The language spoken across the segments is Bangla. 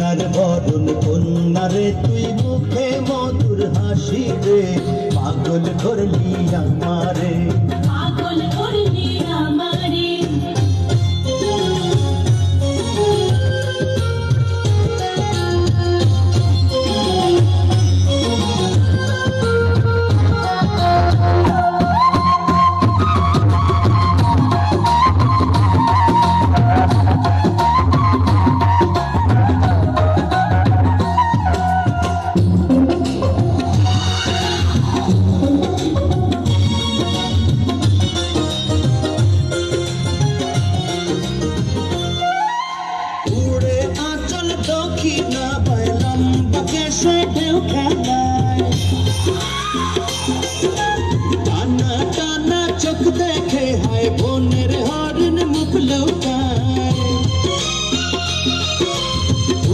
সোনার বরণ কন্যা রে তুই মুখে মধুর হাসি রে পাগল করলি আমারে পাগল করলি আমারে দক্ষিণা পাইলাম বাকে সে ঢেউ খেলায় টানা টানা চোখ দেখে হায় বনের হরিণ মুখ লুকায়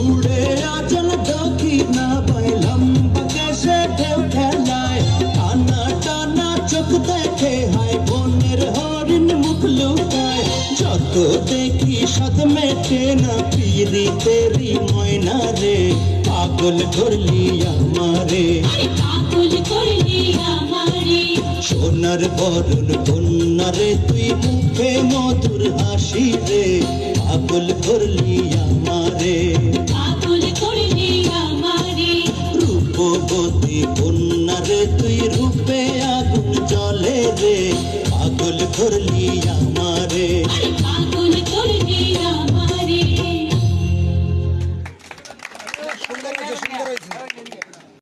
উড়ে আচল দক্ষিণা পাইলাম বাকে সে ঢেউ খেলায় টানা টানা চোখ দেখে হায় বনের হরিণ মুখ লুকায় যত দেখি সাথ মেটে না পিরি তেরি ময়না রে পাগল করলি আমারে পাগল করলি আমারে সোনার বরণ কন্যা রে তুই মুখে মধুর হাসি রে পাগল করলি আমারে পাগল করলি আমারে রূপবতী কন্যা রে তুই রূপে আগুন জ্বলে রে পাগল করলি আমারে পাগল করলি